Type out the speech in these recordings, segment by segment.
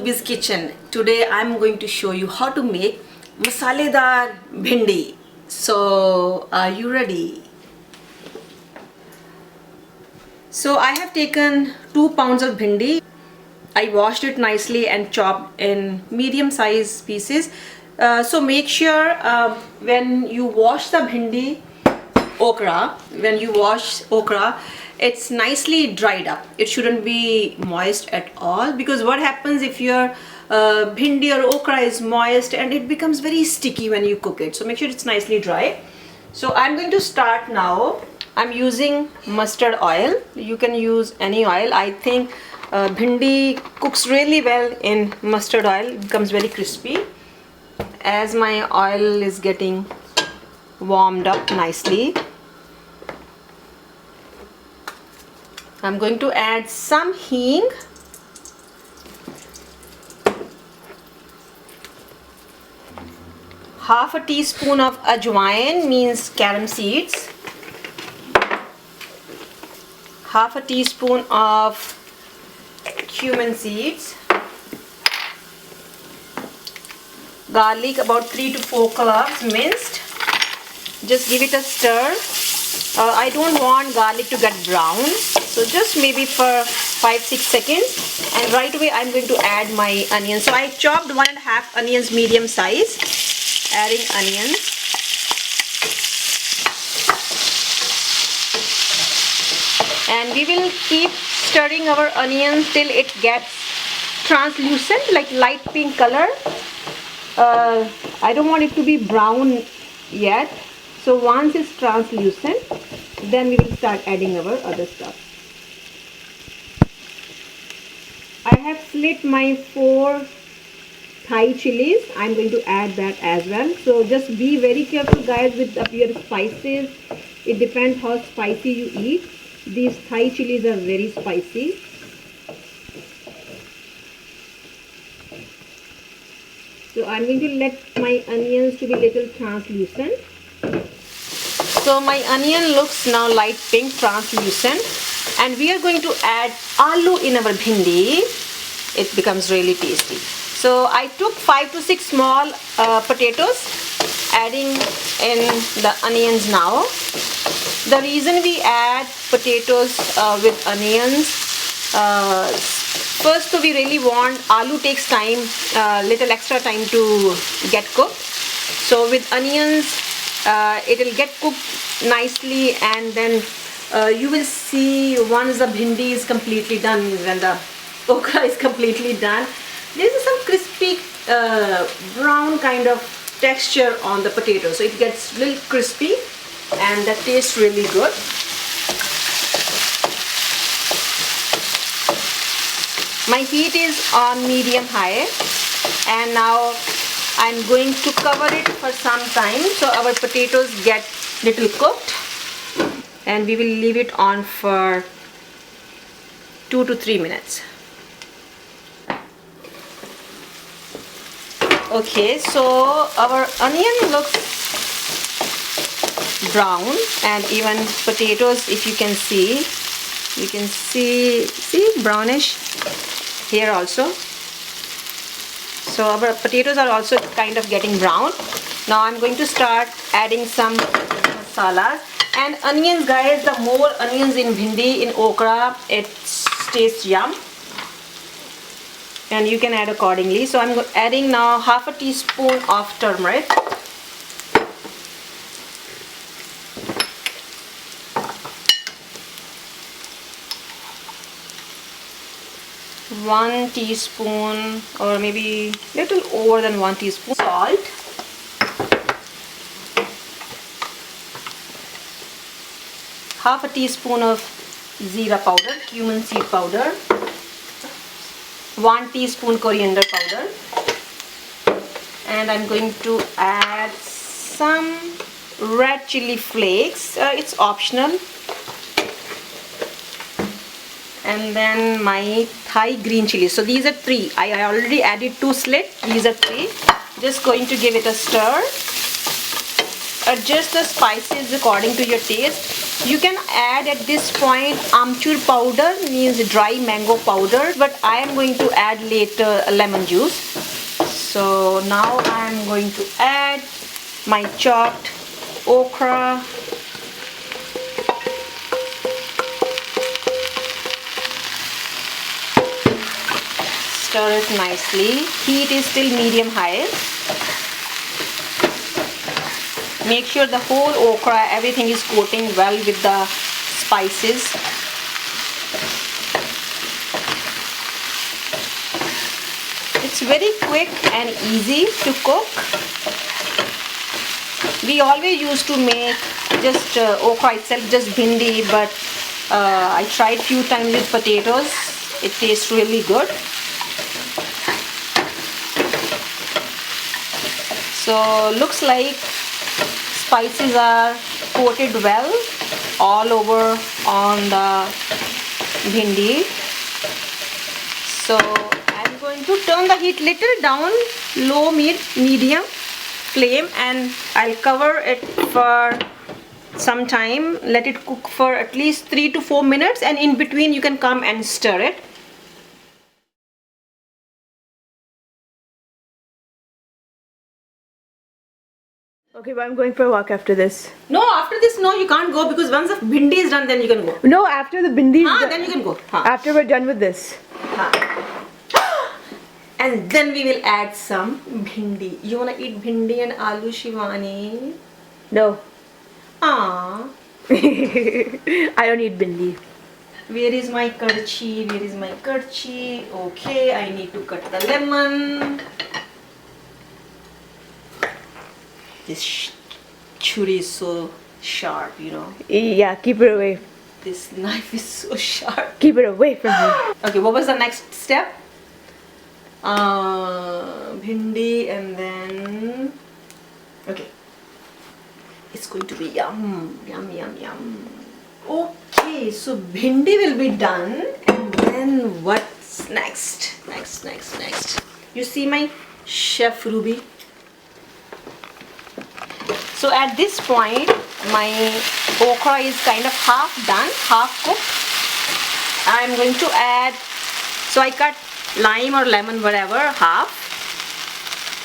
Ruby's Kitchen. Today I'm going to show you how to make masaledar bhindi. So are you ready? So I have taken 2 pounds of bhindi. I washed it nicely and chopped in medium size pieces. So make sure when you wash the bhindi when you wash okra, it's nicely dried up. It shouldn't be moist at all, because what happens if your bhindi or okra is moist and it becomes very sticky when you cook it. So make sure it's nicely dry. So I'm going to start now. I'm using mustard oil. You can use any oil. I think bhindi cooks really well in mustard oil. It becomes very crispy. As my oil is getting warmed up nicely, I'm going to add some hing, half a teaspoon of ajwain, means carom seeds, half a teaspoon of cumin seeds, garlic about 3 to 4 cloves minced. Just give it a stir. I don't want garlic to get brown, so just maybe for 5-6 seconds, and right away I'm going to add my onions. So I chopped 1.5 onions medium size. Adding onions. And we will keep stirring our onions till it gets translucent, like light pink color. I don't want it to be brown yet. So once it's translucent, then we will start adding our other stuff. I have slit my 4 Thai chilies. I'm going to add that as well. So just be very careful, guys, with your spices. It depends how spicy you eat. These Thai chilies are very spicy. So I'm going to let my onions to be little translucent. So my onion looks now light pink, translucent, and we are going to add aloo in our bhindi. It becomes really tasty. So I took 5 to 6 small potatoes, adding in the onions now. The reason we add potatoes with onions, first, so we really want aloo takes time, little extra time to get cooked. So with onions, it will get cooked nicely, and then you will see once the bhindi is completely done, when the okra is completely done, there is some crispy brown kind of texture on the potato. So it gets a little crispy and that tastes really good. My heat is on medium high, and now I'm going to cover it for some time so our potatoes get little cooked, and we will leave it on for 2 to 3 minutes. Okay, so our onion looks brown, and even potatoes, if you can see, brownish here also. So our potatoes are also kind of getting brown. Now I'm going to start adding some masalas. And onions, guys, the more onions in bhindi, in okra, it tastes yum. And you can add accordingly. So I'm adding now half a teaspoon of turmeric. One teaspoon, or maybe little over than 1 teaspoon salt. Half a teaspoon of jeera powder, cumin seed powder. 1 teaspoon coriander powder, and I'm going to add some red chili flakes. It's optional. And then my Thai green chili. So these are 3. I already added 2 slit. These are 3. Just going to give it a stir. Adjust the spices according to your taste. You can add at this point amchur powder, means dry mango powder, but I am going to add later lemon juice. So now I am going to add my chopped okra. Stir it nicely. Heat is still medium high. Make sure the whole okra, everything is coating well with the spices. It's very quick and easy to cook. We always used to make just okra itself, just bhindi, but I tried few times with potatoes. It tastes really good. So looks like spices are coated well all over on the bhindi. So I'm going to turn the heat little down, low, medium flame, and I'll cover it for some time. Let it cook for at least 3 to 4 minutes, and in between you can come and stir it. Okay, but I'm going for a walk after this. No, after this, no, you can't go, because once the bhindi is done, then you can go. No, after the bhindi. Then you can go. After we're done with this. And then we will add some bhindi. You wanna eat bhindi and aloo, Shivani? No. Ah. I don't eat bhindi. Where is my karchi? Where is my karchi? Okay, I need to cut the lemon. This churi is so sharp, you know. Yeah, keep it away. This knife is so sharp. Keep it away from me. Okay, what was the next step? Bhindi, and then... Okay. It's going to be yum, yum, yum, yum. Okay, so bhindi will be done, and then what's next? Next. You see my Chef Ruby? So at this point, my okra is kind of half done, half cooked. I'm going to add, so I cut lime or lemon, whatever, half.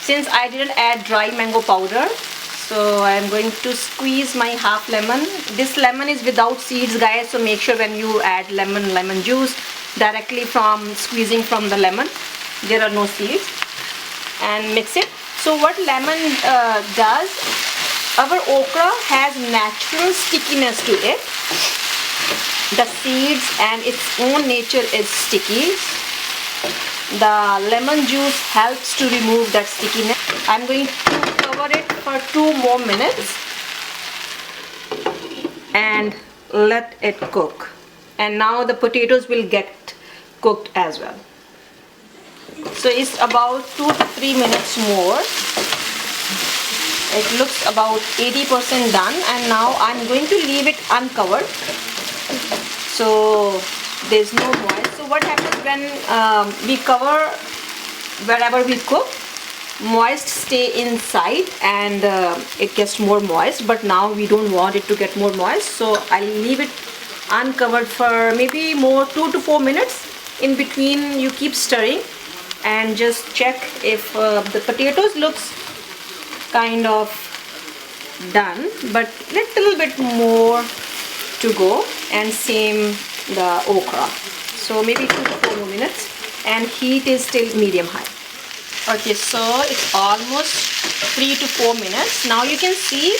Since I didn't add dry mango powder, so I'm going to squeeze my half lemon. This lemon is without seeds, guys, so make sure when you add lemon juice directly from squeezing from the lemon, there are no seeds, and mix it. So what lemon does, our okra has natural stickiness to it. The seeds and its own nature is sticky. The lemon juice helps to remove that stickiness. I'm going to cover it for 2 more minutes and let it cook. And now the potatoes will get cooked as well. So it's about 2 to 3 minutes more. It looks about 80% done, and now I'm going to leave it uncovered, so there's no moist. So what happens when we cover wherever we cook, moist stay inside and it gets more moist, but now we don't want it to get more moist, so I'll leave it uncovered for maybe more 2 to 4 minutes. In between you keep stirring and just check if the potatoes looks kind of done, but little bit more to go, and same the okra. So maybe 2 to 4 more minutes, and heat is still medium high. Okay, so it's almost 3 to 4 minutes. Now you can see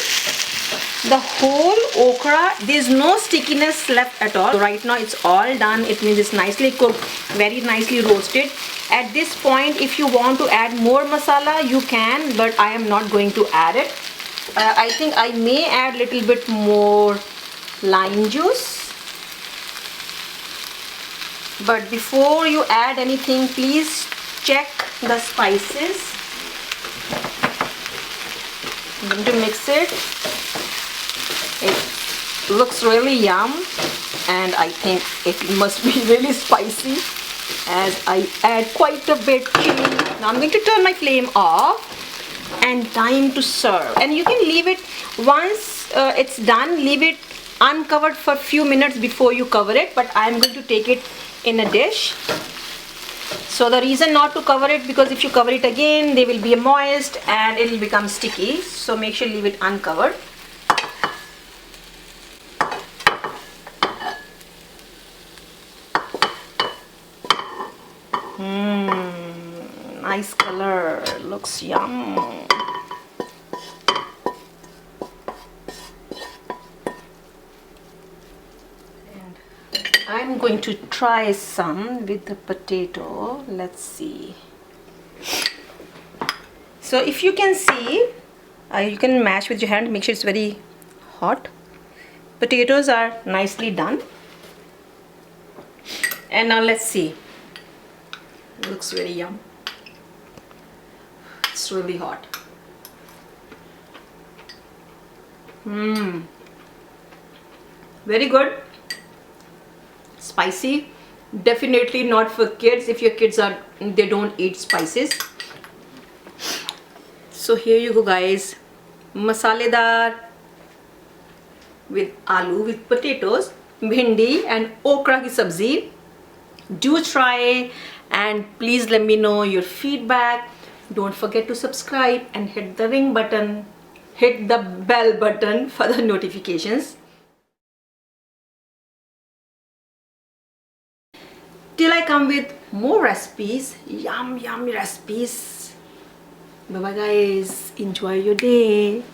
the whole okra, there's no stickiness left at all. So right now it's all done. It means it's nicely cooked, very nicely roasted. At this point, if you want to add more masala, you can, but I am not going to add it. I think I may add little bit more lime juice. But before you add anything, please check the spices. I'm going to mix it. It looks really yum, and I think it must be really spicy as I add quite a bit chili. Now I'm going to turn my flame off, and time to serve. And you can leave it, once it's done, leave it uncovered for few minutes before you cover it, but I'm going to take it in a dish. So the reason not to cover it, because if you cover it again, they will be moist and it will become sticky. So make sure you leave it uncovered. Nice color, looks yum. I'm going to try some with the potato. Let's see. So if you can see, you can mash with your hand, make sure it's very hot. Potatoes are nicely done. And now let's see. It looks very yum. It's really hot. Very good. Spicy. Definitely not for kids. If your kids they don't eat spices. So here you go, guys. Masaledar with aloo, with potatoes, bhindi and okra ki sabzi. Do try and please let me know your feedback. Don't forget to subscribe and hit the ring button. Hit the bell button for the notifications. Till I come with more recipes, yummy recipes. Bye bye guys, enjoy your day.